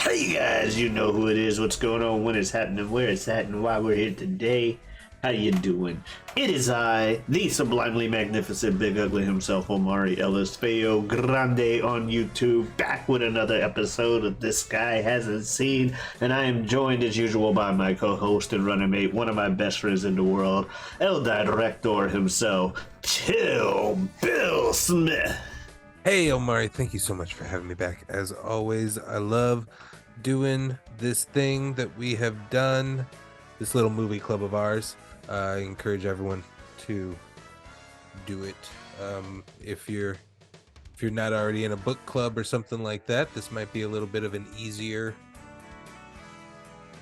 Hey guys, you know who it is, what's going on, when it's happening, where it's at, and why we're here today. How you doing? It is I, the sublimely magnificent Big Ugly himself, Omari Ellis Feo Grande on YouTube, back with another episode of This Guy Hasn't Seen, and I am joined as usual by my co-host and running mate, one of my best friends in the world, El Director himself, Chill Bill Smith. Hey, Omari, thank you so much for having me back. As always, I love doing this thing that we have done, this little movie club of ours. I encourage everyone to do it. If you're not already in a book club or something like that, this might be a little bit of an easier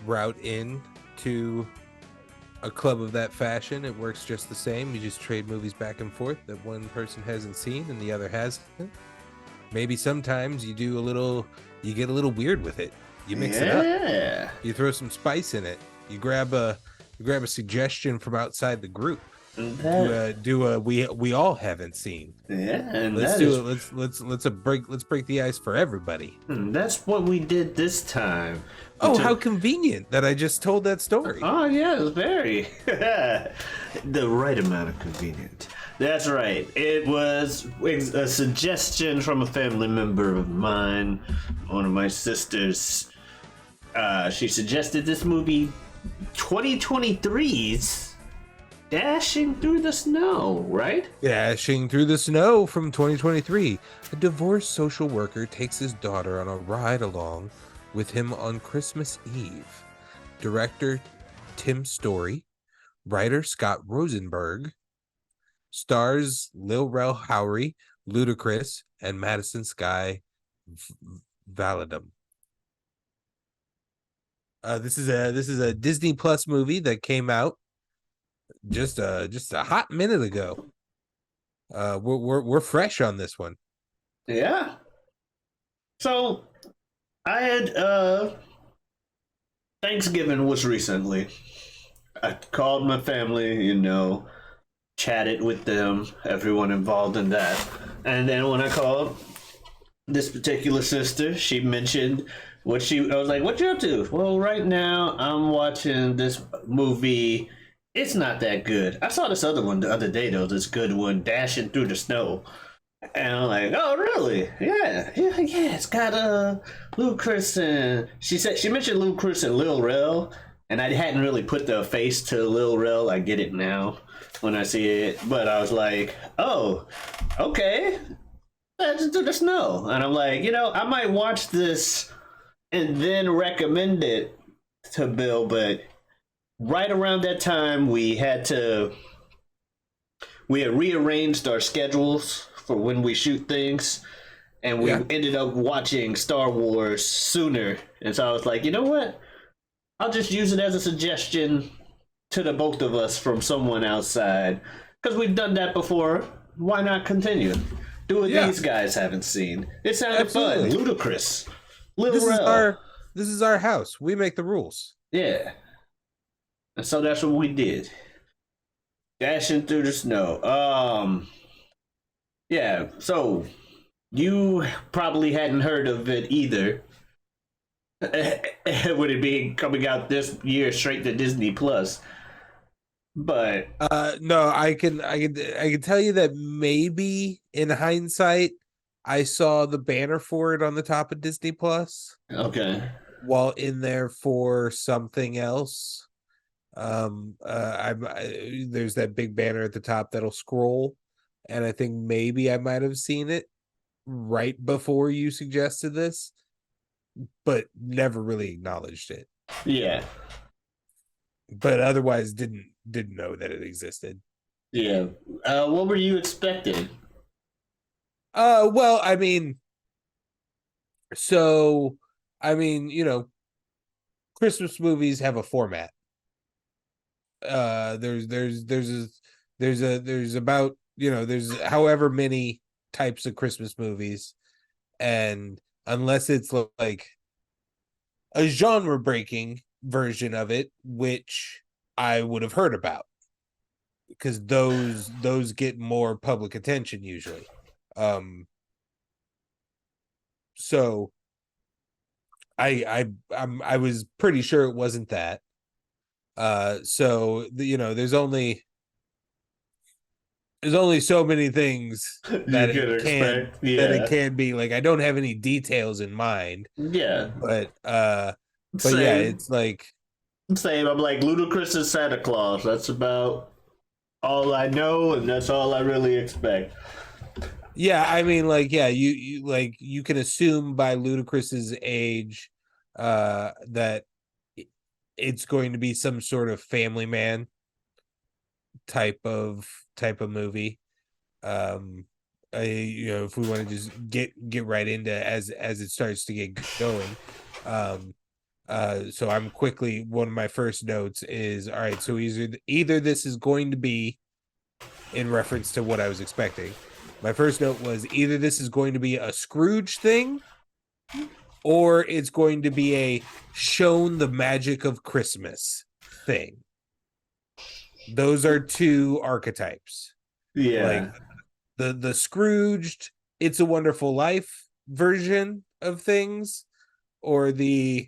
route in to a club of that fashion. It works just the same. You just trade movies back and forth that one person hasn't seen and the other hasn't. Maybe sometimes you get a little weird with it. You mix it up. You throw some spice in it. You grab a suggestion from outside the group. We all haven't seen. Yeah, and let's break the ice for everybody. That's what we did this time. How convenient that I just told that story. Oh yeah, it was very the right amount of convenient. That's right. It was a suggestion from a family member of mine, one of my sisters. She suggested this movie, 2023's Dashing Through the Snow, right? Dashing Through the Snow from 2023. A divorced social worker takes his daughter on a ride along with him on Christmas Eve. Director Tim Story, writer Scott Rosenberg, stars Lil Rel Howery, Ludacris, and Madison Sky Validum. This is a Disney Plus movie that came out just a hot minute ago. We're fresh on this one. Yeah. So I had Thanksgiving was recently. I called my family, chatted with them, everyone involved in that. And then when I called this particular sister, she mentioned I was like, what you up to? Well, right now I'm watching this movie. It's not that good. I saw this other one the other day though, this good one, Dashing Through the Snow. And I'm like, oh really? Yeah. It's got Ludacris and she mentioned Ludacris and Lil Rel, and I hadn't really put the face to Lil Rel. I get it now when I see it, but I was like, oh, okay, Dashing Through the Snow, and I'm like, I might watch this and then recommend it to Bill, but right around that time we had rearranged our schedules for when we shoot things, and we ended up watching Star Wars sooner, and so I was like, you know what, I'll just use it as a suggestion to the both of us from someone outside, because we've done that before. Why not continue? Do what these guys haven't seen. It sounded fun. Ludicrous. This is our house. We make the rules. Yeah. And so that's what we did. Dashing Through the Snow. Yeah, so you probably hadn't heard of it either. Would it be coming out this year straight to Disney Plus? But no, I can tell you that maybe in hindsight I saw the banner for it on the top of Disney Plus. Okay. While in there for something else. There's that big banner at the top that'll scroll, and I think maybe I might have seen it right before you suggested this, but never really acknowledged it. Yeah. But otherwise didn't know that it existed. Yeah. What were you expecting? Well, Christmas movies have a format. There's about, there's however many types of Christmas movies, and unless it's like a genre breaking version of it, which I would have heard about, because those get more public attention usually. So I was pretty sure it wasn't that. So there's only so many things You could expect, that it yeah. can be. Like, I don't have any details in mind, Yeah. but yeah, Same. it's like, Same. I'm like Ludacris is Santa Claus. That's about all I know, and that's all I really expect. yeah, I mean, like, yeah, you can assume by Ludacris's age that it's going to be some sort of Family Man type of movie. If we want to just get right into as it starts to get going. um so I'm quickly, one of my first notes is, all right, so either this is going to be in reference to what I was expecting. My first note was, either this is going to be a Scrooge thing, or it's going to be a shown the magic of Christmas thing. Those are two archetypes. Like, Yeah. the Scrooged It's a Wonderful Life version of things, or the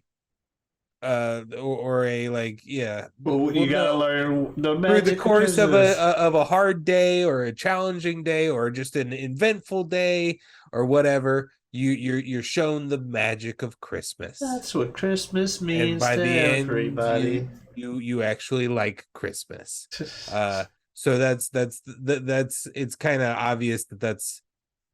or a, like, yeah, Well, well, you gotta no, learn the through the magic of course of Christmas. a hard day, or a challenging day, or just an eventful day, or whatever, you're shown the magic of Christmas, That's what Christmas and means by to the end everybody. you actually like Christmas. So that's it's kind of obvious that that's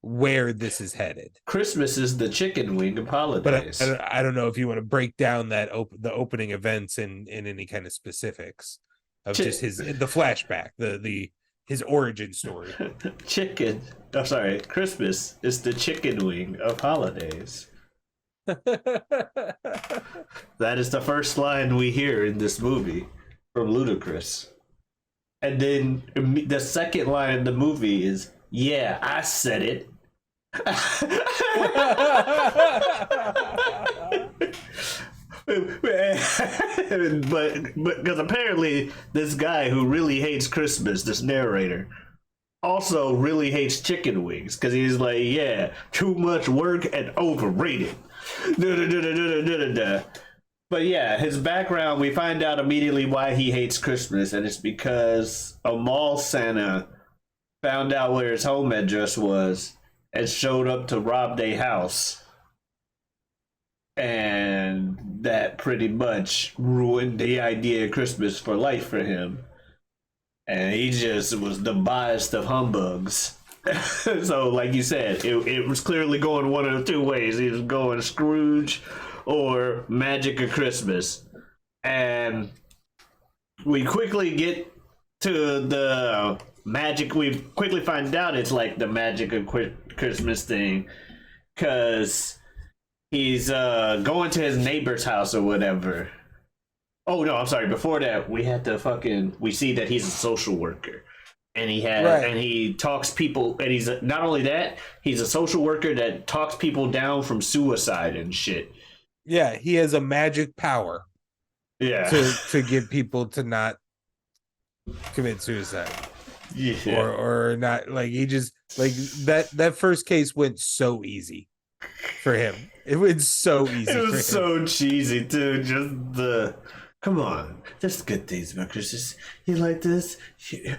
where this is headed. Christmas is the chicken wing of But holidays. I don't know if you want to break down the opening events in any kind of specifics of just Chi- the flashback, the his origin story. Chicken. I'm sorry. Christmas is the chicken wing of holidays. That is the first line we hear in this movie from Ludacris. And then the second line in the movie is, "Yeah, I said it." but because apparently this guy who really hates Christmas, this narrator, also really hates chicken wings, because he's like, yeah, too much work and overrated. But yeah, his background, we find out immediately why he hates Christmas, and it's because a mall Santa found out where his home address was and showed up to rob their house. And that pretty much ruined the idea of Christmas for life for him. And he just was the biased of humbugs. So, like you said, it was clearly going one of the two ways. He was going Scrooge or Magic of Christmas. And we quickly get to the magic. We quickly find out it's like the Magic of Christmas thing, because he's going to his neighbor's house or whatever. Oh no, I'm sorry. Before that, we see that he's a social worker, and he talks people, and he's not only that, he's a social worker that talks people down from suicide and shit. Yeah, he has a magic power Yeah. to get people to not commit suicide. Yeah. Or not, like, he just, like, that first case went so easy for him. It went so easy. It was so cheesy too. Just the, come on, there's good things about Christmas. You like this? You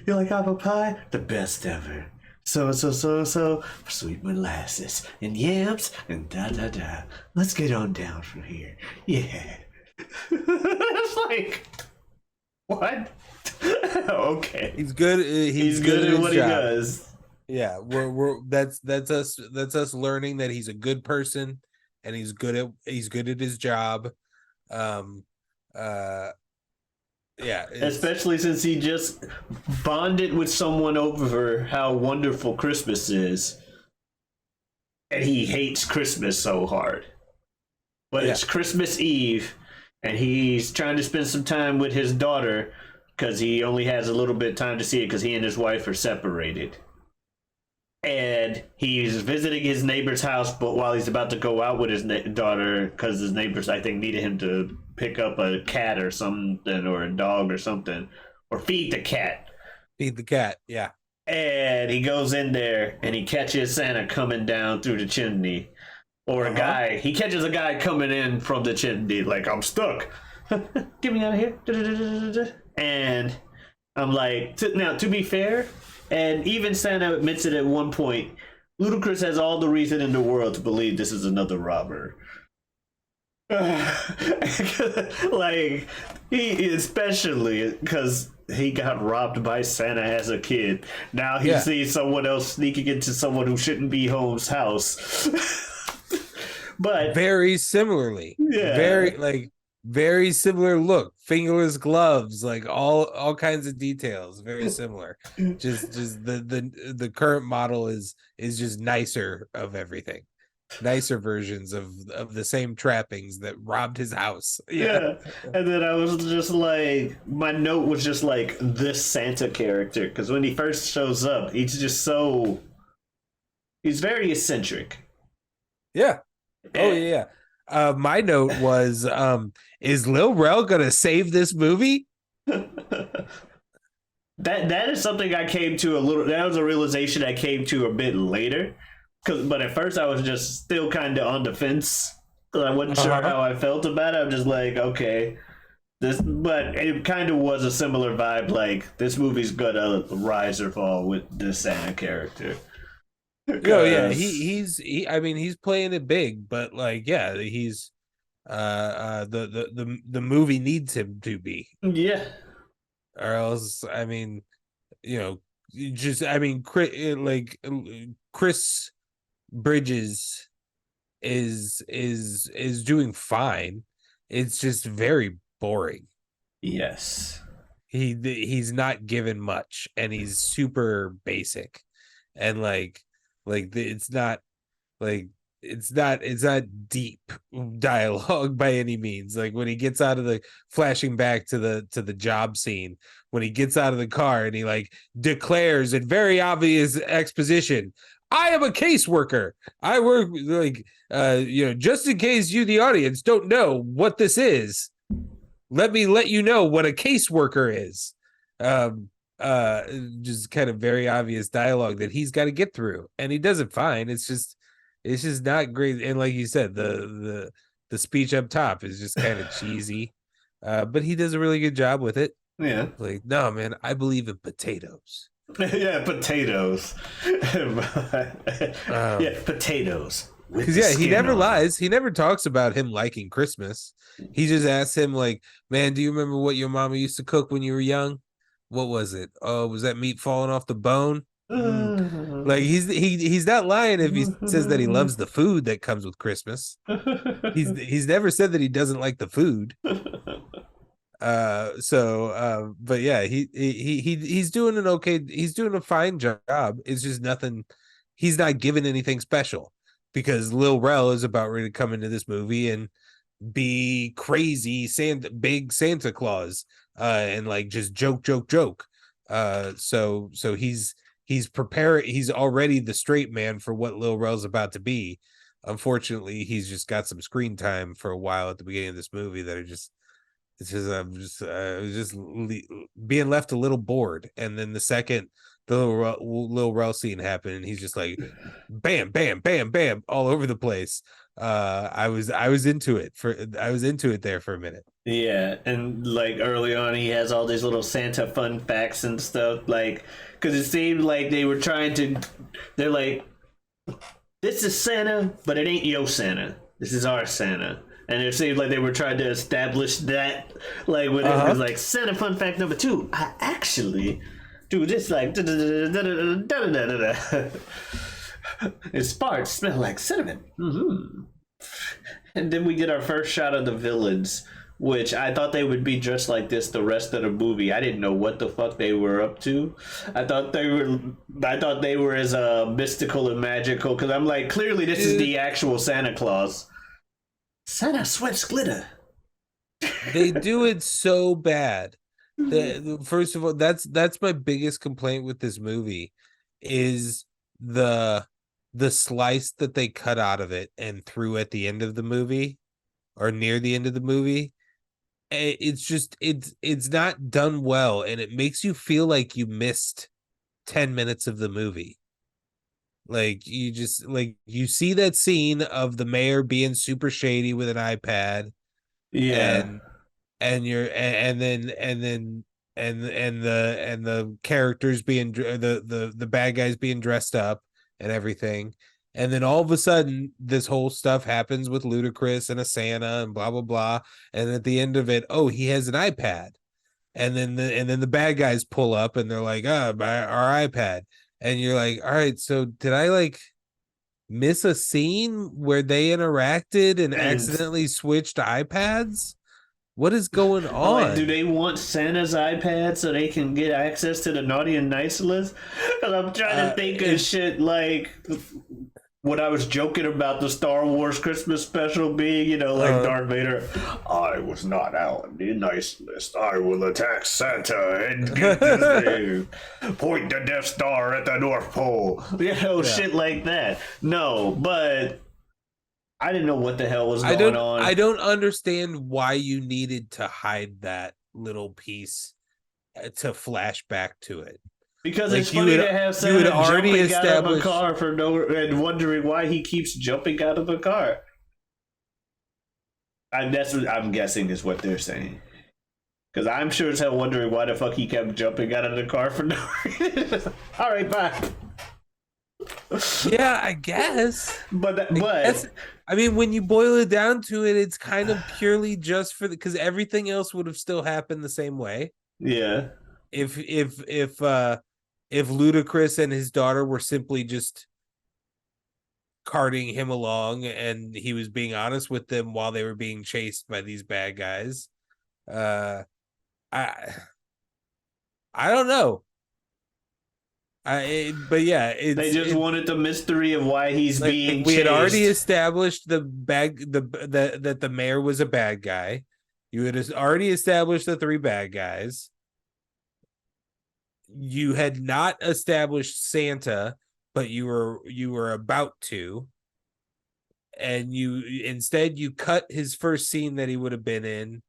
like apple pie? The best ever. So sweet molasses and yams and da da da. Let's get on down from here. Yeah. It's like, what? Okay. He's good. He's good at at what he job. does. Yeah, that's us learning that he's a good person, and he's good at his job. Yeah, Especially since he just bonded with someone over how wonderful Christmas is, and he hates Christmas so hard. But it's Christmas Eve, and he's trying to spend some time with his daughter, because he only has a little bit of time to see it because he and his wife are separated. And he's visiting his neighbor's house, but while he's about to go out with his daughter, because his neighbors, I think, needed him to pick up a cat or something, or a dog or something, or feed the cat. Feed the cat, yeah. And he goes in there, and he catches Santa coming down through the chimney. Or a guy, he catches a guy coming in from the chimney, like, I'm stuck. Get me out of here. And I'm like, now, to be fair, and even Santa admits it at one point, Ludacris has all the reason in the world to believe this is another robber. Like, he, especially because he got robbed by Santa as a kid. Now he sees someone else sneaking into someone who shouldn't be home's house. But very similarly, very similar look, fingerless gloves, like all kinds of details, very similar. just the current model is just nicer of everything, nicer versions of the same trappings that robbed his house. Yeah. And then I was just like, my note was just like, this Santa character, because when he first shows up, he's just he's very eccentric. Yeah. Oh yeah. My note was, is Lil Rel gonna save this movie? That is something I came to a little. That was a realization I came to a bit later. But at first I was just still kind of on the fence because I wasn't sure how I felt about it. I'm just like, okay, but it kind of was a similar vibe. Like, this movie's gonna rise or fall with the Santa character. Oh yeah, I mean, he's playing it big, but like, yeah, he's the movie needs him to be. Yeah. Or else, I mean, Chris Bridges is doing fine. It's just very boring. Yes. He's not given much, and he's super basic, and it's not deep dialogue by any means. Like, when he gets out of the flashing back to the job scene, when he gets out of the car and he like declares in very obvious exposition, I am a caseworker. I work just in case you, the audience, don't know what this is, let me let you know what a caseworker is. Just kind of very obvious dialogue that he's got to get through, and he does it fine. It's just not great. And like you said, the speech up top is just kind of cheesy, but he does a really good job with it. Yeah. Like, no, man, I believe in potatoes. Yeah, potatoes. Yeah, potatoes. Because he never lies. He never talks about him liking Christmas. He just asks him, like, man, do you remember what your mama used to cook when you were young? What was it? Oh, was that meat falling off the bone? Like, he's not lying if he says that he loves the food that comes with Christmas. He's never said that he doesn't like the food. But yeah, he's doing he's doing a fine job. It's just nothing. He's not given anything special, because Lil Rel is about ready to come into this movie and be crazy big Santa Claus, and like just joke. So he's prepared. He's already the straight man for what Lil Rel's about to be. Unfortunately, he's just got some screen time for a while at the beginning of this movie that I'm just being left a little bored. And then the second the Lil Rel scene happened, and he's just like, bam, bam, bam, bam, all over the place. I was into it there for a minute. Yeah, and like early on, he has all these little Santa fun facts and stuff, like, because it seemed like they're like, this is Santa, but it ain't your Santa. This is our Santa. And it seemed like they were trying to establish that, like, when it was like, Santa fun fact number 2, I actually do this, like, his farts smell like cinnamon. Mm-hmm. And then we get our first shot of the villains, which I thought they would be just like this the rest of the movie. I didn't know what the fuck they were up to. I thought they were as mystical and magical, because I'm like, clearly this is the actual Santa Claus. Santa sweats glitter. They do it so bad. First of all, that's my biggest complaint with this movie, is the slice that they cut out of it and threw at the end of the movie, or near the end of the movie. It's just it's not done well, and it makes you feel like you missed 10 minutes of the movie. Like you see that scene of the mayor being super shady with an iPad, Yeah. and you're and the characters being the bad guys being dressed up and everything, and then all of a sudden this whole stuff happens with Ludacris and a Santa and blah blah blah, and at the end of it, oh, he has an iPad, and then the bad guys pull up and they're like, our iPad, and you're like, all right, so did I like miss a scene where they interacted and And accidentally switched iPads? What is going I'm like, do on? they want Santa's iPad so they can get access to the naughty and nice list? Because I'm trying to think of shit like when I was joking about the Star Wars Christmas special being, like Darth Vader. I was not out the nice list. I will attack Santa and get this thing. Point the Death Star at the North Pole. Shit like that. No, but I didn't know what the hell was going on. I don't understand why you needed to hide that little piece to flash back to it. Because like it's funny to have Santa jumping out of a car and wondering why he keeps jumping out of a car. That's what I'm guessing is what they're saying. Because I'm sure as hell wondering why the fuck he kept jumping out of the car for no reason. All right, bye. Yeah, I guess. But I mean, when you boil it down to it, it's kind of purely just for because everything else would have still happened the same way. Yeah. If Ludacris and his daughter were simply just carting him along and he was being honest with them while they were being chased by these bad guys, I don't know. But yeah, they just wanted the mystery of why he's like, being chased. We had already established that the mayor was a bad guy. You had already established the three bad guys. You had not established Santa, but you were about to, and instead you cut his first scene that he would have been in,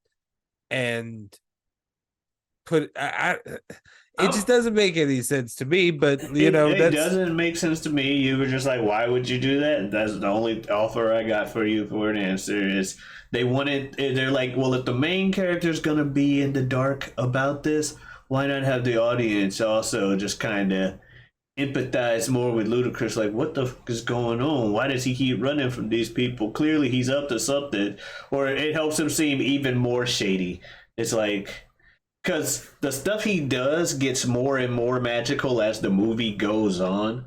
and put it just doesn't make any sense to me, but it doesn't make sense to me. You were just like, why would you do that? That's the only offer I got for you for an answer is they're like, well, if the main character is going to be in the dark about this, why not have the audience also just kind of empathize more with Ludacris? Like, what the fuck is going on? Why does he keep running from these people? Clearly he's up to something. Or it helps him seem even more shady. It's like, because the stuff he does gets more and more magical as the movie goes on.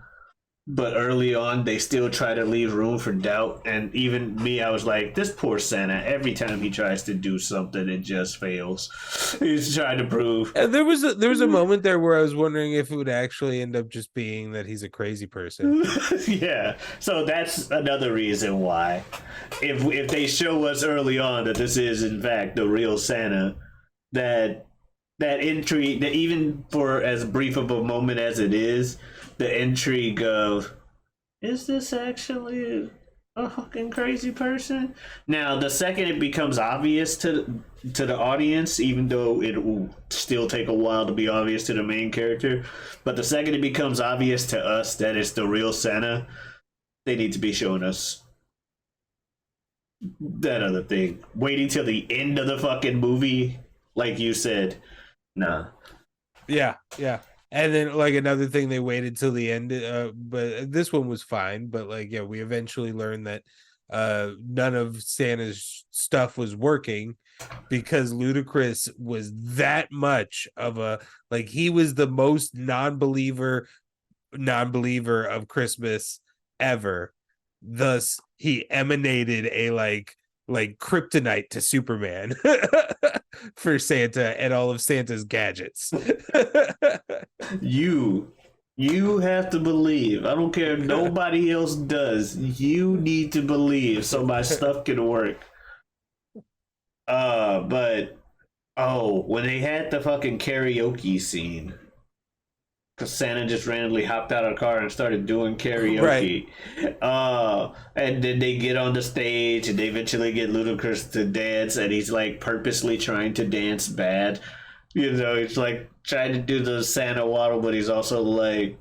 But early on, they still try to leave room for doubt. And even me, I was like, this poor Santa, every time he tries to do something, it just fails. He's trying to prove. And there was a moment there where I was wondering if it would actually end up just being that he's a crazy person. Yeah. So that's another reason why. If they show us early on that this is, in fact, the real Santa, that intrigue, that even for as brief of a moment as it is, the intrigue of, is this actually a fucking crazy person? Now, the second it becomes obvious to the audience, even though it will still take a while to be obvious to the main character, but the second it becomes obvious to us that it's the real Santa, they need to be showing us that other thing. Waiting till the end of the fucking movie, like you said, nah. Yeah. And then, like, another thing, they waited till the end, but this one was fine. But, like, yeah, we eventually learned that none of Santa's stuff was working because Ludacris was that much of a, like, he was the most non-believer of Christmas ever. Thus, he emanated a, like kryptonite to Superman for Santa and all of Santa's gadgets. You have to believe. I don't care if nobody else does. You need to believe so my stuff can work. But when they had the fucking karaoke scene, because Santa just randomly hopped out of the car and started doing karaoke. Right. And then they get on the stage and they eventually get Ludacris to dance, and he's like purposely trying to dance bad. He's like trying to do the Santa waddle, but he's also like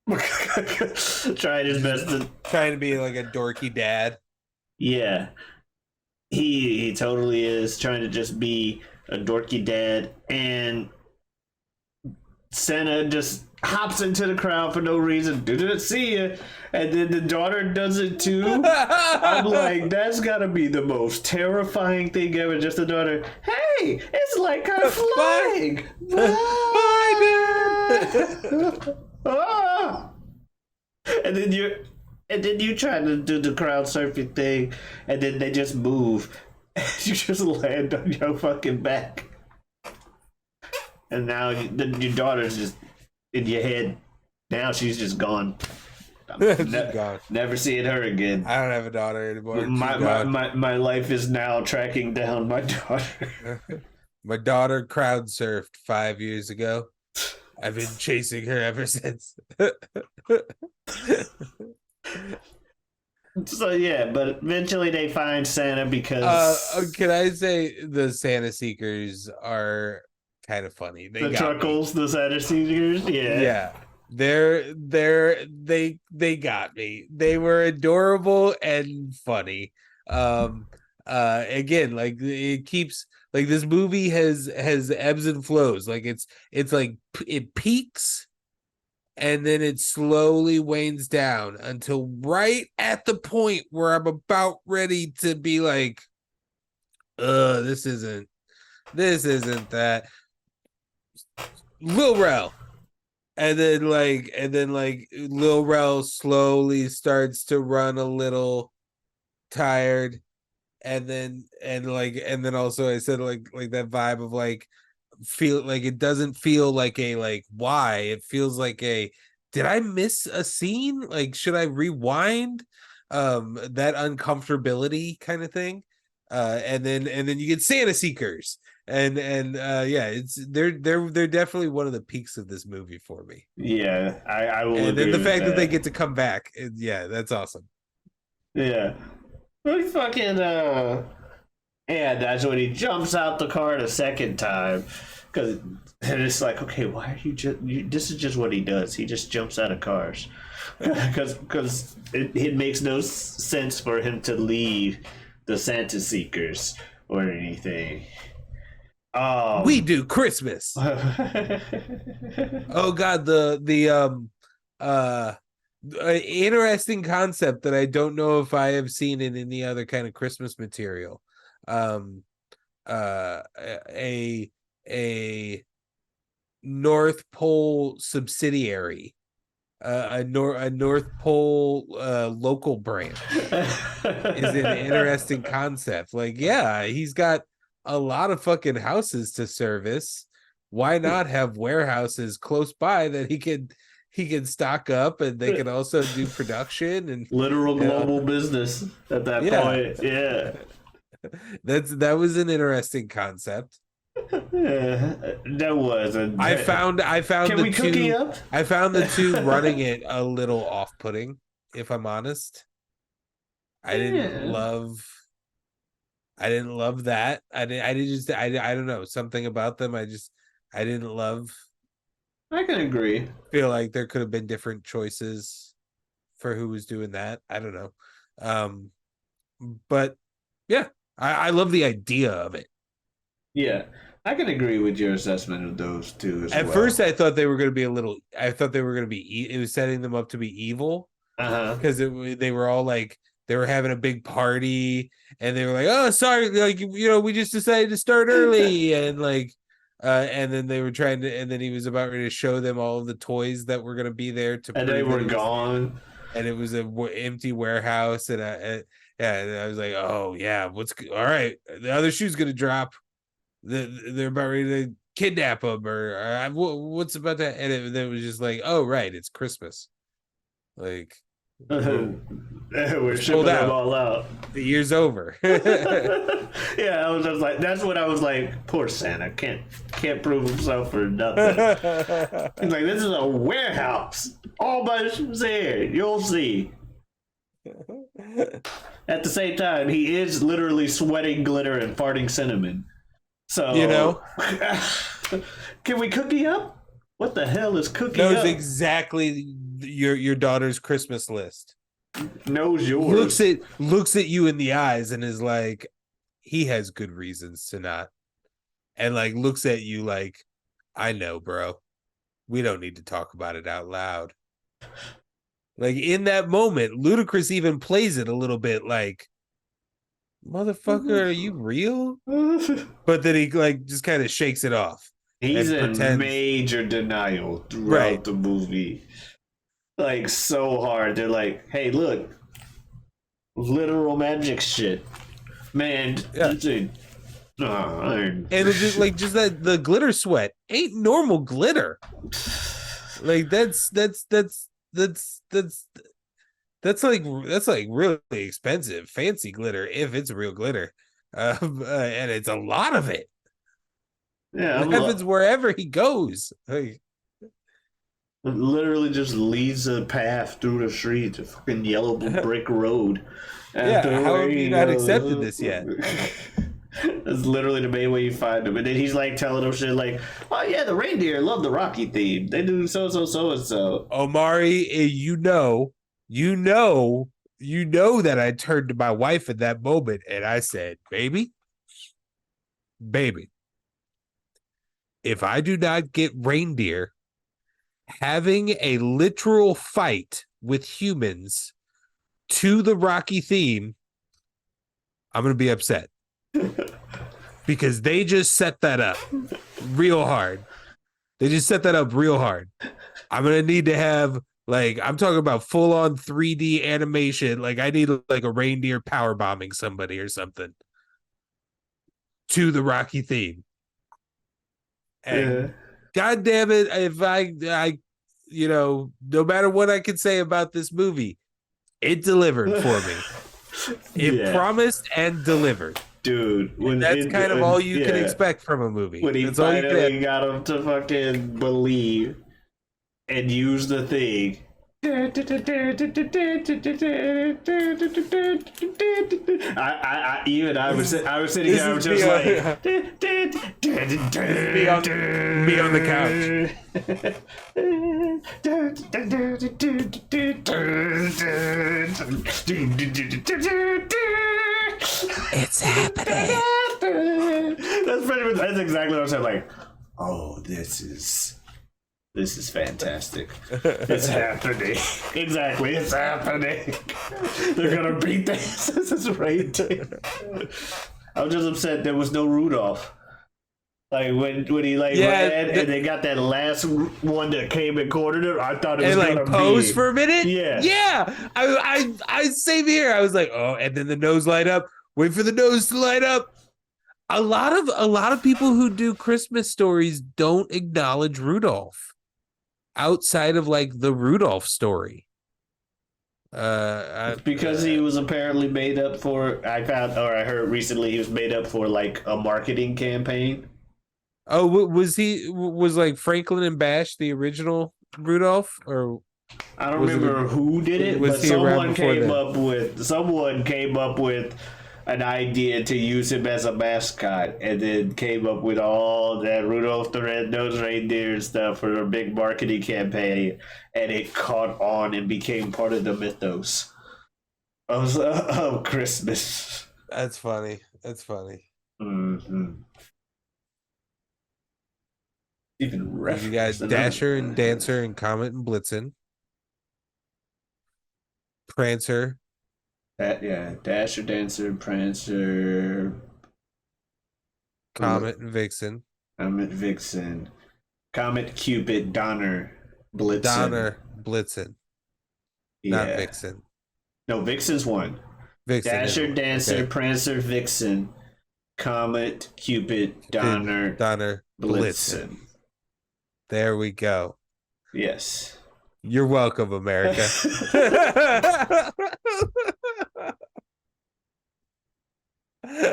Trying his best to. Trying to be like a dorky dad. Yeah, he totally is trying to just be a dorky dad, and Santa just hops into the crowd for no reason. Didn't see you, and then the daughter does it too. I'm like, that's gotta be the most terrifying thing ever. Just the daughter. Hey, it's like I'm flying. Bye, Dad. Ah! And then you try to do the crowd surfing thing, and then they just move. You just land on your fucking back. And now your daughter's just in your head. Now she's just gone. Gone. Never seeing her again. I don't have a daughter anymore. My life is now tracking down my daughter. My daughter crowd surfed 5 years ago. I've been chasing her ever since. So yeah, but eventually they find Santa because can I say the Santa Seekers are kind of funny. The Truckles, the Santa Seekers, yeah. They got me. They were adorable and funny. Again, like it keeps like this movie has ebbs and flows. Like it's like it peaks and then it slowly wanes down until right at the point where I'm about ready to be like, this isn't that. Lil Rel. And then Lil Rel slowly starts to run a little tired. And then also I said like that vibe of like feel like it doesn't feel like a like why it feels like a did I miss a scene, like should I rewind, that uncomfortability kind of thing, and then you get Santa Seekers and yeah, it's they're definitely one of the peaks of this movie for me. Yeah, I will. And then the fact that they get to come back, yeah, that's awesome. Yeah. Like fucking and that's when he jumps out the car the second time, because it's like, okay, why are this is just what he does. He just jumps out of cars because it makes no sense for him to leave the Santa Seekers or anything. We do Christmas. Oh god, the interesting concept that I don't know if I have seen in any other kind of Christmas material. A North Pole subsidiary, a North Pole local branch is an interesting concept. Like, yeah, he's got a lot of fucking houses to service. Why not have warehouses close by that he can stock up, and they can also do production and literal global business at that point. Yeah. That was an interesting concept. Yeah, that was. I found Can we cookie up? I found the two running it a little off-putting, if I'm honest. I didn't love that. I don't know, something about them I didn't love. I can agree. Feel like there could have been different choices for who was doing that. I don't know. But yeah, I love the idea of it. Yeah, I can agree with your assessment of those two At first, I thought they were going to be it was setting them up to be evil. Because they were all like, they were having a big party and they were like, oh, sorry, like, we just decided to start early. And like, and then they were trying to, and then he was about ready to show them all of the toys that were going to be there and they were gone. And it was an empty warehouse. And I was like, oh yeah, all right. The other shoe's going to drop. They're about ready to kidnap him or what's about that. And it was just like, oh, right. It's Christmas. Like, we're shipping them all out. The year's over. Yeah, I was just like, that's what I was like. Poor Santa can't prove himself for nothing. He's like, this is a warehouse. All my shit's here. You'll see. At the same time, he is literally sweating glitter and farting cinnamon. So can we cookie up? What the hell is cookie up? Knows exactly your daughter's Christmas list. Knows yours. Looks at you in the eyes and is like, he has good reasons to not. And like looks at you like, I know, bro. We don't need to talk about it out loud. Like in that moment, Ludacris even plays it a little bit like, motherfucker, are you real? But then he like just kind of shakes it off. He's in pretends. major denial throughout Right. the movie. Like so hard. They're like, hey, look. Literal magic shit. Man, Yeah. And it's just like just that the glitter sweat ain't normal glitter. Like that's like really expensive, fancy glitter if it's real glitter, and it's a lot of it. Yeah, It happens wherever he goes. Like, it literally just leads a path through the street, a fucking yellow brick road. Yeah, how have you not accepted this yet? That's literally the main way you find him. And then he's like telling them shit like, oh yeah, the reindeer love the Rocky theme. They do so and so. Omari, you know that I turned to my wife at that moment and I said, baby, if I do not get reindeer having a literal fight with humans to the Rocky theme, I'm going to be upset. Because they just set that up real hard. I'm going to need to have, like, I'm talking about full on 3D animation. Like, I need like a reindeer power bombing somebody or something to the Rocky theme. And God damn it, if I, you know, no matter what I can say about this movie, it delivered for me. It promised and delivered. Dude, that's kind of all you can expect from a movie. When he finally got him to fucking believe and use the thing. I was sitting here, I was just like, me on the couch. It's happening. That's exactly what I said. Like, oh, this is fantastic. It's happening. Exactly, it's happening. They're gonna beat this. This is reindeer. I was just upset there was no Rudolph. Like when he ran and they got that last one that came and cornered it, I thought it was gonna pose for a minute. Yeah. I same here. I was like, oh, and then the nose light up. Wait for the nose to light up. A lot of people who do Christmas stories don't acknowledge Rudolph outside of like the Rudolph story. Because he was apparently made up for. I heard recently he was made up for like a marketing campaign. Oh, was like Franklin and Bash the original Rudolph, or I don't remember who did it, but someone came up with an idea to use him as a mascot, and then came up with all that Rudolph the Red-Nosed Reindeer and stuff for a big marketing campaign, and it caught on and became part of the mythos of Christmas. That's funny. Mm-hmm. Even you got Dasher and Dancer and Comet and Blitzen, Prancer. Dasher, Dancer, Prancer, Comet and Vixen. Comet, Cupid, Donner, Blitzen. Not Vixen. No, Vixen's one. Dasher, Dancer, Prancer, Vixen, Comet, Cupid, Donner, Blitzen. There we go. Yes. You're welcome, America. The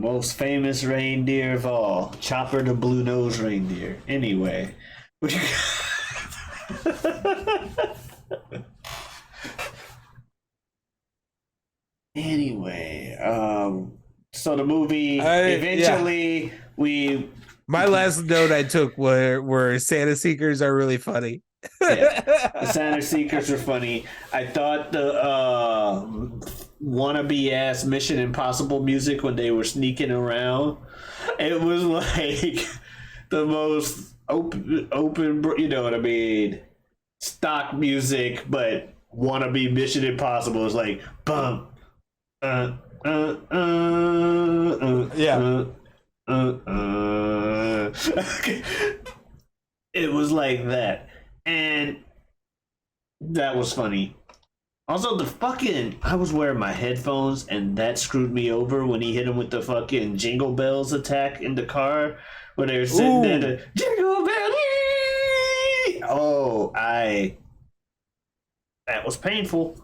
most famous reindeer of all, Chopper the Blue-Nosed Reindeer. Anyway. So the movie eventually My last note I took were Santa Seekers are really funny. Yeah, the Santa Seekers were funny. I thought the wannabe ass Mission Impossible music when they were sneaking around, it was like the most open, you know what I mean? Stock music, but wannabe Mission Impossible is like bum, uh, uh, Yeah. It was like that, and that was funny. Also, the fucking I was wearing my headphones, and that screwed me over when he hit him with the fucking Jingle Bells attack in the car, when they were sitting there. Ooh. The Jingle Bell. Oh, that was painful.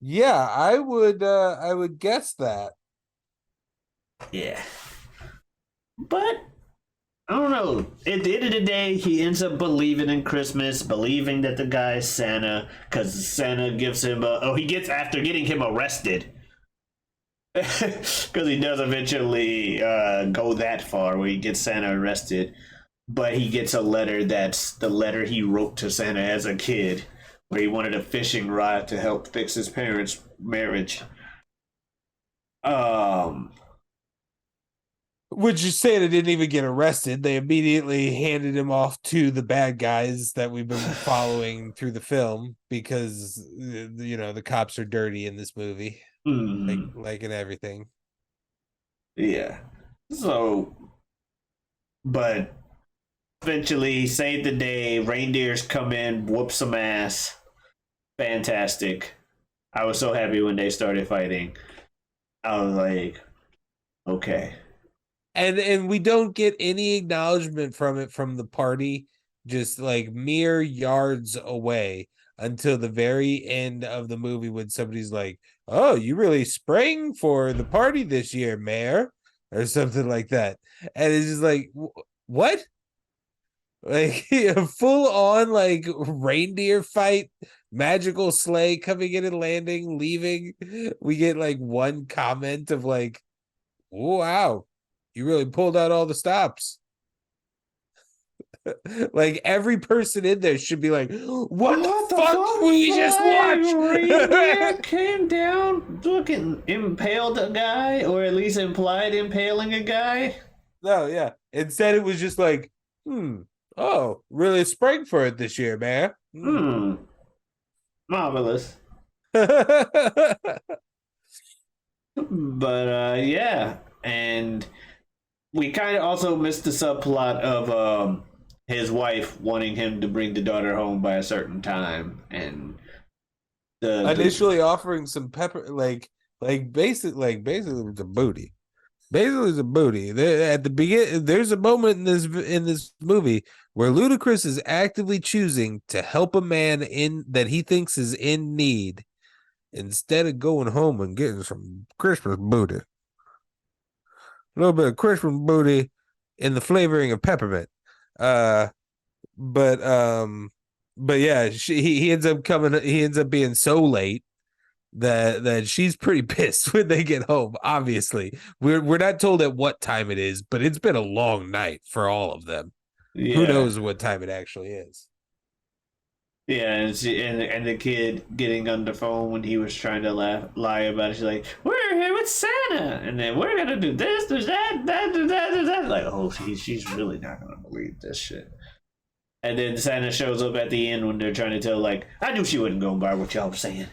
Yeah, I would guess that. Yeah, but I don't know. At the end of the day, he ends up believing in Christmas, believing that the guy's Santa, because Santa gives him a. Oh, he gets after getting him arrested. Because he does eventually go that far where he gets Santa arrested. But he gets a letter that's the letter he wrote to Santa as a kid, where he wanted a fishing rod to help fix his parents' marriage. Um, Which is saying they didn't even get arrested. They immediately handed him off to the bad guys that we've been following through the film because the cops are dirty in this movie, hmm, like in everything. yeah. So, but eventually saved the day. Reindeers come in, whoop some ass. Fantastic. I was so happy when they started fighting. I was like, okay. And we don't get any acknowledgement from it from the party, just like mere yards away until the very end of the movie when somebody's like, "Oh, you really sprang for the party this year, Mayor," or something like that, and it's just like, what? Like a full on like reindeer fight, magical sleigh coming in and landing, leaving. We get like one comment of like, wow, you really pulled out all the stops. Like every person in there should be like, what the fuck did we just watch? Reindeer came down, fucking impaled a guy, or at least implied impaling a guy. No, yeah. Instead, it was just like, oh, really sprang for it this year, man. Hmm, marvelous. But yeah, and we kind of also missed the subplot of his wife wanting him to bring the daughter home by a certain time, and the Initially offering some pepper, basically it's a booty. Basically, it's a booty. At the begin, there's a moment in this movie where Ludacris is actively choosing to help a man in that he thinks is in need instead of going home and getting some Christmas booty. A little bit of Christmas booty in the flavoring of peppermint. Uh, but yeah, he ends up coming. He ends up being so late that she's pretty pissed when they get home. Obviously, we're not told at what time it is, but it's been a long night for all of them. Who yeah. knows what time it actually is? Yeah, and the kid getting on the phone when he was trying to lie about it. She's like, "We're here with Santa, and then we're gonna do this, do that, that." Like, oh, she's really not gonna believe this shit. And then Santa shows up at the end when they're trying to tell, like, I knew she wouldn't go by what y'all were saying.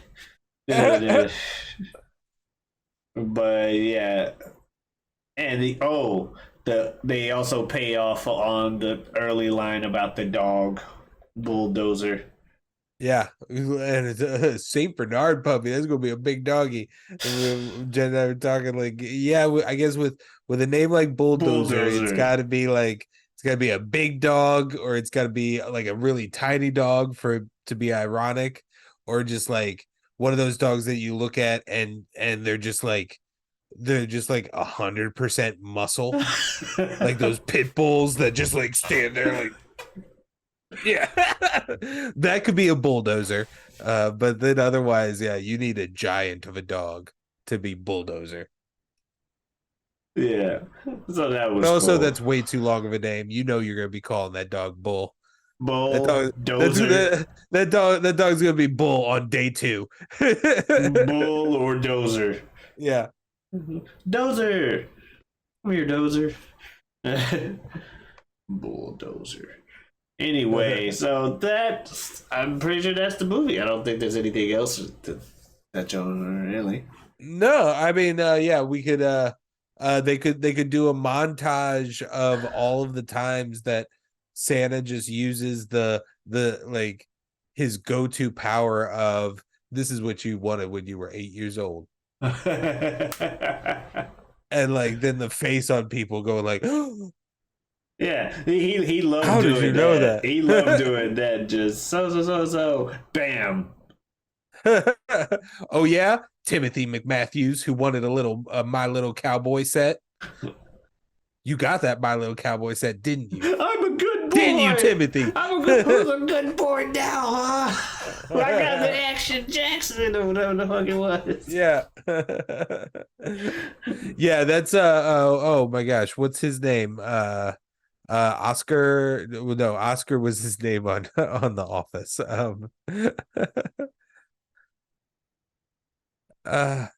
But yeah, and they also pay off on the early line about the dog bulldozer. Yeah, and it's a Saint Bernard puppy. That's gonna be a big doggy. Jen and I were talking like, yeah, I guess with a name like Bulldozer, it's got to be like it's got to be a big dog, or it's got to be like a really tiny dog for it to be ironic, or just like one of those dogs that you look at and they're just like 100% muscle, like those pit bulls that just like stand there like. Yeah, that could be a bulldozer. But then otherwise, yeah, you need a giant of a dog to be bulldozer. Yeah, so that was. But also, cool. that's way too long of a name. You know, you're gonna be calling that dog Bull. That dog, Dozer, that dog's gonna be Bull on day 2. Bull or Dozer. Yeah. Dozer, come here, Dozer. Bulldozer. Anyway, so that's, I'm pretty sure that's the movie. I don't think there's anything else to touch on really. No, I mean, yeah, we could they could do a montage of all of the times that Santa just uses the like his go-to power of this is what you wanted when you were 8 years old. And like then the face on people going like Yeah, he loved how doing did you know that. that? He loved doing that. Just so, bam. Oh yeah, Timothy McMatthews, who wanted a little My Little Cowboy set. You got that My Little Cowboy set, didn't you? I'm a good boy. Didn't you, Timothy? Who's a good boy now, huh? I got the Action Jackson or whatever the fuck it was. Yeah. Yeah, that's oh my gosh, what's his name? Oscar, no, Oscar was his name on The Office. Uh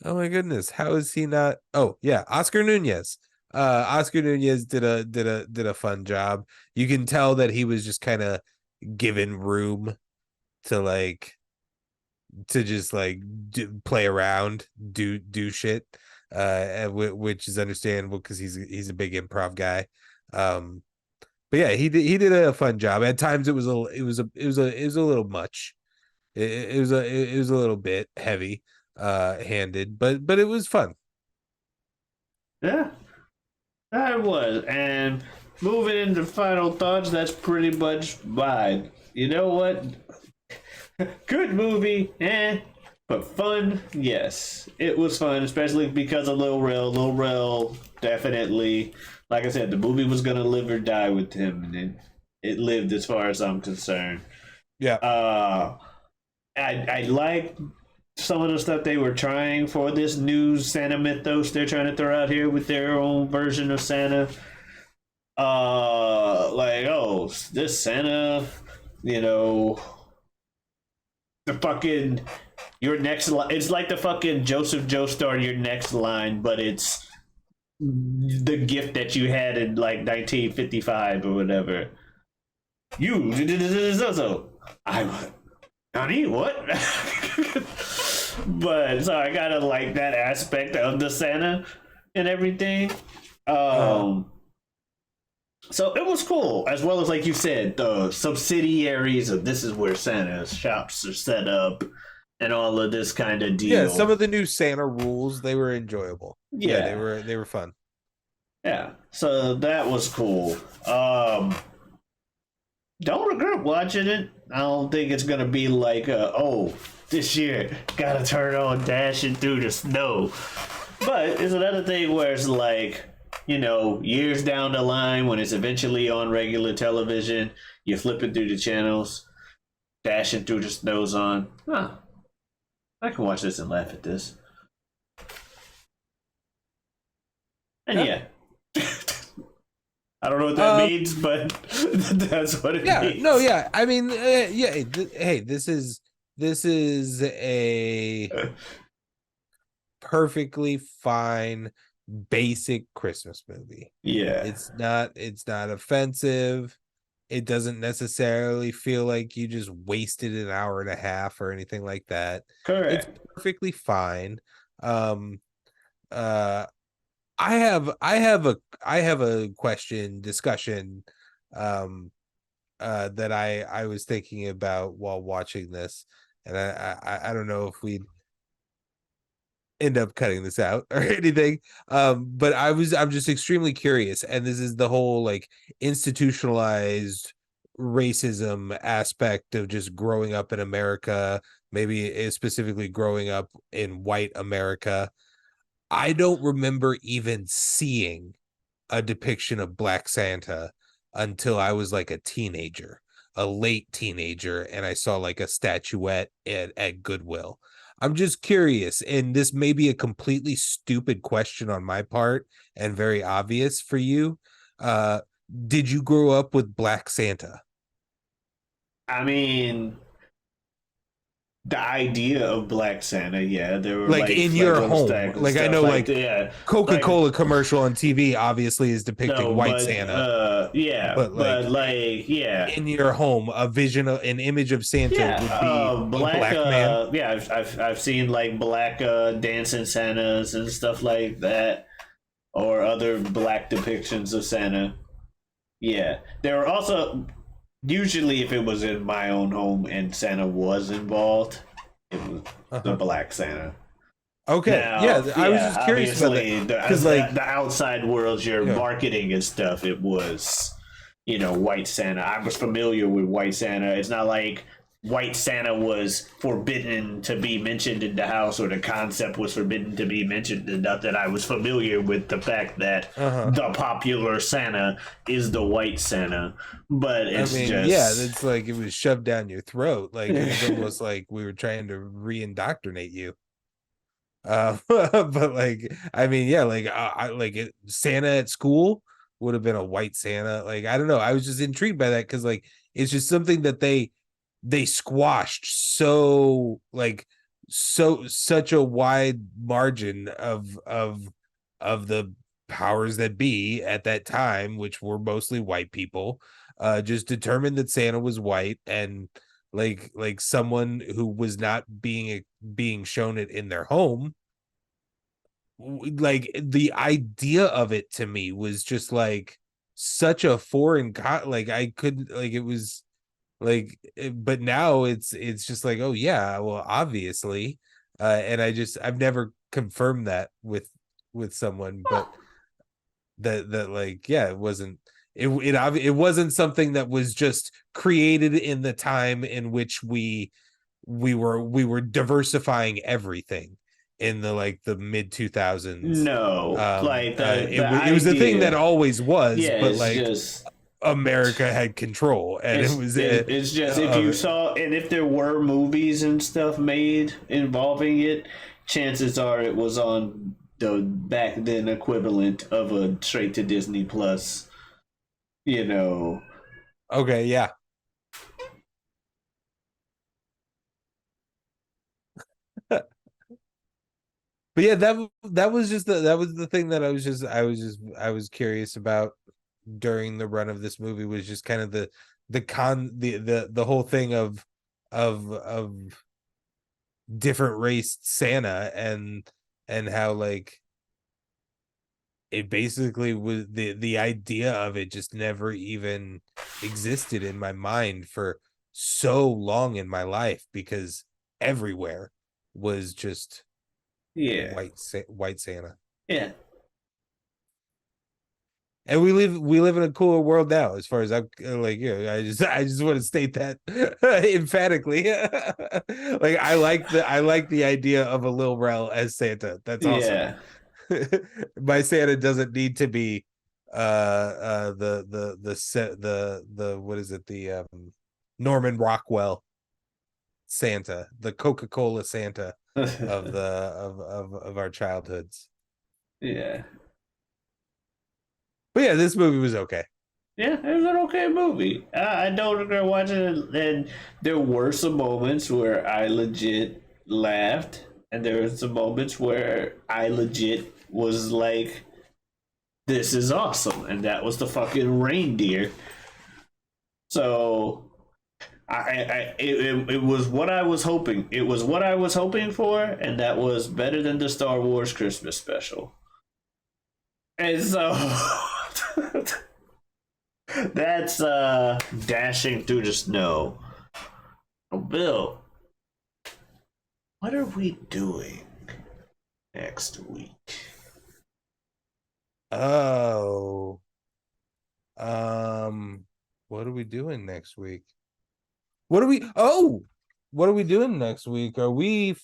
oh my goodness, how is he not? Oh yeah, Oscar Nunez. Oscar Nunez did a fun job. You can tell that he was just kind of given room to just like play around, do shit, which is understandable because he's a big improv guy. But yeah, he did a fun job. At times it was a little much. It was a little bit heavy handed, but it was fun. Yeah, that was. And moving into final thoughts, that's pretty much mine. You know what? Good movie, but fun, yes. It was fun, especially because of Lil Rel. Lil Rel definitely, like I said, the movie was gonna live or die with him, and it lived as far as I'm concerned. Yeah. I like some of the stuff they were trying for this new Santa mythos they're trying to throw out here with their own version of Santa. Like, oh, this Santa, you know, the fucking your next line. It's like the fucking Joseph Joestar your next line, but it's the gift that you had in like 1955 or whatever. You so I honey what? But so I gotta like that aspect of the Santa and everything. So it was cool, as well as like you said, the subsidiaries of this is where Santa's shops are set up, and all of this kind of deal. Yeah, some of the new Santa rules, they were enjoyable. Yeah, they were fun. Yeah, so that was cool. Don't regret watching it. I don't think it's gonna be like, oh, this year gotta turn on Dashing Through the Snow. But it's another thing where it's like, you know, years down the line when it's eventually on regular television, you're flipping through the channels, Dashing Through the Snow's on. Huh. I can watch this and laugh at this. And yeah. I don't know what that means, but that's what it means. No, yeah. I mean, yeah. Hey, this is a perfectly fine basic Christmas movie. Yeah. It's not offensive. It doesn't necessarily feel like you just wasted an hour and a half or anything like that. Correct. It's perfectly fine. I have a discussion that I was thinking about while watching this, and I don't know if we'd end up cutting this out or anything, but I'm just extremely curious, and this is the whole like institutionalized racism aspect of just growing up in America, maybe specifically growing up in white America. I don't remember even seeing a depiction of Black Santa until I was like a late teenager, and I saw like a statuette at Goodwill. I'm just curious, and this may be a completely stupid question on my part and very obvious for you. Did you grow up with Black Santa? I mean, the idea of Black Santa, yeah, there were Like like in your Lego home. stack and Like I stuff know like like that. Yeah, like Coca-Cola commercial on TV obviously is depicting no, white but Santa, yeah, but but like like yeah, in your home, an image of Santa yeah, would be a black. black man. Yeah, I've seen like black dancing Santas and stuff like that, or other black depictions of Santa. Yeah, there were also usually if it was in my own home and Santa was involved, it was the Uh-huh. Black Santa. Okay. Now, Yeah, I was yeah, just curious about that obviously, cuz like, the outside world, your yeah. marketing and stuff, it was, White Santa. I was familiar with White Santa. It's not like White Santa was forbidden to be mentioned in the house or the concept was forbidden to be mentioned. Enough that I was familiar with the fact that Uh-huh. the popular Santa is the White Santa. But I it's mean, yeah, just. it's like it was shoved down your throat. Like it was almost like we were trying to re-indoctrinate you. But like, I mean, yeah, like Santa at school would have been a white Santa. Like, I don't know. I was just intrigued by that because like it's just something that they squashed so like such a wide margin of the powers that be at that time, which were mostly white people, just determined that Santa was white and like someone who was not being shown it in their home. Like the idea of it to me was just like such a like I couldn't like it was like but now it's just like, oh yeah, well obviously, and I've never confirmed that with someone, but that like yeah, it wasn't something that was just created in the time in which we were diversifying everything in the like the mid 2000s. No, like the It was a thing that idea. always was, Yeah, but it's like just. America had control and it was It's just if you saw and if there were movies and stuff made involving it, chances are it was on the back then equivalent of a straight to Disney Plus. You know, okay, yeah. But yeah, that was just that was the thing that I was curious about during the run of this movie, was just kind of the whole thing of different raced Santa, and how like it basically was the idea of it just never even existed in my mind for so long in my life, because everywhere was just yeah, white Santa. yeah, And we live in a cooler world now, as far as I'm like, I just want to state that emphatically. Like I like the idea of a Lil Rel as Santa. That's awesome. yeah. My Santa doesn't need to be the set the what is it, the Norman Rockwell Santa, the Coca-Cola Santa of our childhoods. Yeah, But yeah, this movie was okay. yeah. It was an okay movie. I don't regret watching it, and there were some moments where I legit laughed, and there were some moments where I legit was like, this is awesome, and that was the fucking reindeer. So it was what I was hoping. It was what I was hoping for, and that was better than the Star Wars Christmas special. And so that's dashing through the snow. Oh, Bill, what are we doing next week? Oh, um, what are we doing next week? What are we doing next week? Are we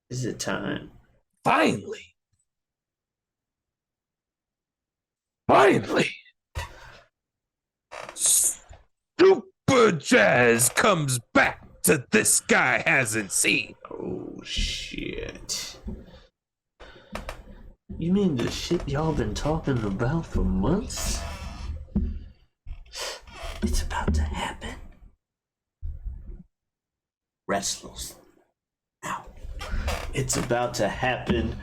Is it time? finally, finally, Super Jazz comes back to This Guy Hasn't Seen. Oh shit. You mean the shit y'all been talking about for months? It's about to happen. wrestlers. Now, it's about to happen.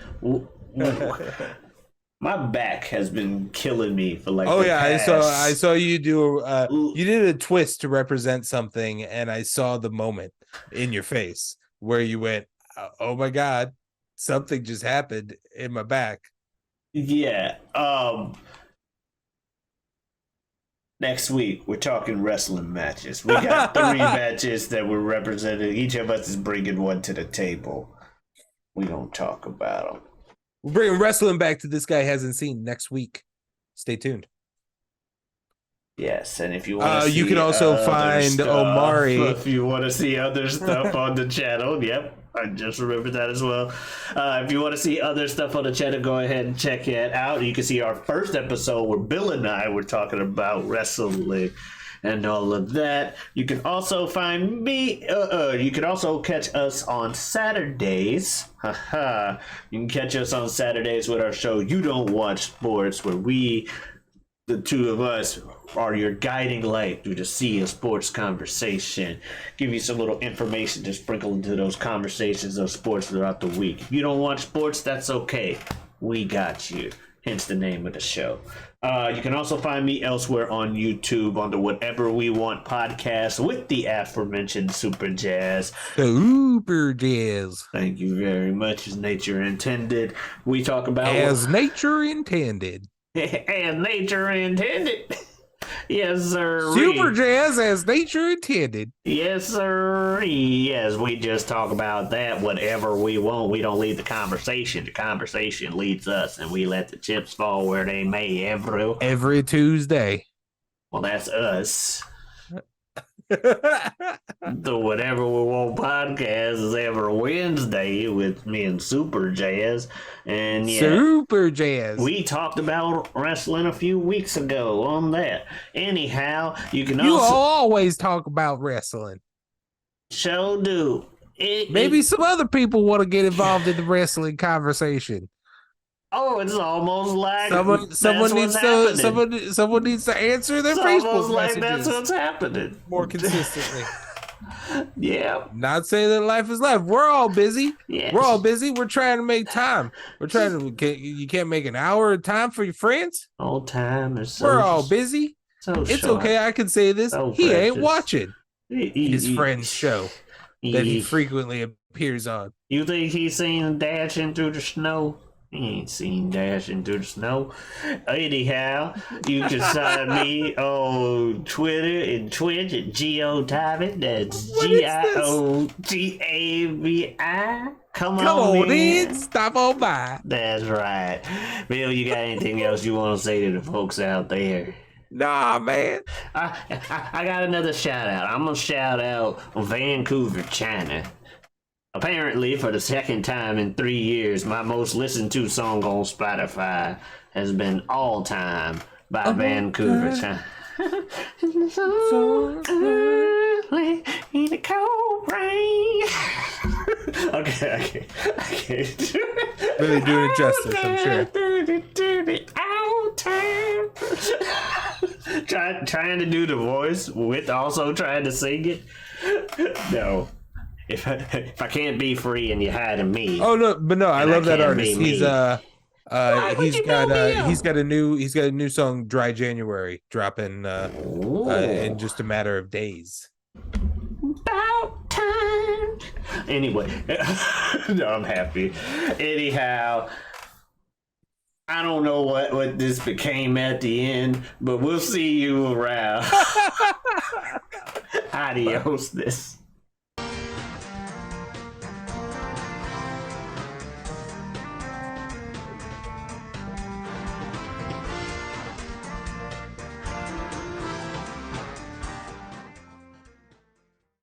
My back has been killing me for like. Oh yeah, I saw you do. You did a twist to represent something, and I saw the moment in your face where you went, "Oh my god, something just happened in my back." Yeah. Next week we're talking wrestling matches. We got 3 matches that were represented. Each of us is bringing one to the table. We gonna talk about them. We're bringing wrestling back to this guy hasn't seen next week. Stay tuned. Yes, and if you want to see you can also find stuff, Omari. If you want to see other stuff on the channel, yep, I just remembered that as well. If you want to see other stuff on the channel, go ahead and check it out. You can see our first episode where Bill and I were talking about wrestling and all of that. You can also find me. You can also catch us on Saturdays. Haha. You can catch us on Saturdays with our show You Don't Watch Sports, where we, the two of us, are your guiding light through the sea of sports conversation. Give you some little information to sprinkle into those conversations of sports throughout the week. If you don't watch sports, that's okay. We got you. Hence the name of the show. You can also find me elsewhere on YouTube on the Whatever We Want podcast with the aforementioned Super Jazz. Super Jazz. Thank you very much. As nature intended. We talk about... As nature intended. As nature intended. Yes, sir. Super Jazz as nature intended. Yes, sir. Yes, we just talk about that whatever we want. We don't lead the conversation. The conversation leads us, and we let the chips fall where they may every Tuesday. Well, that's us. The Whatever We Want podcast is every Wednesday with me and Super Jazz. And yeah, Super Jazz. We talked about wrestling a few weeks ago on that. Anyhow, you can You also always talk about wrestling. Show do. Maybe some other people want to get involved in the wrestling conversation. Oh, it's almost like someone needs to answer their Facebook messages. That's what's happening more consistently. Yeah. Not saying that life is life. We're all busy. Yes. We're all busy. We're trying to make time. We're trying to. You can't make an hour of time for your friends. All time is so. We're all busy. So it's short. okay. I can say this. So he precious. ain't watching his friend's show that he frequently appears on. You think he's seen Dashing Through the Snow? He ain't seen Dashing Through the Snow. Anyhow, you can find me on Twitter and Twitch at GeoTavi. That's GIOTAVI. Come on in. Stop on by. That's right. Bill, you got anything else you want to say to the folks out there? Nah, man. I got another shout out. I'm going to shout out Vancouver, China. Apparently, for the second time in 3 years, my most listened to song on Spotify has been All Time by Vancouver. China. So early in the cold rain. Okay. Really doing it justice, I'm sure. Trying to do the voice with also trying to sing it. No. If I can't be free and you're hiding me. Oh no, but no, I love that artist. He's he's got a new song, Dry January, dropping in just a matter of days. About time. Anyway, no, I'm happy. Anyhow, I don't know what this became at the end, but we'll see you around. Adios, this.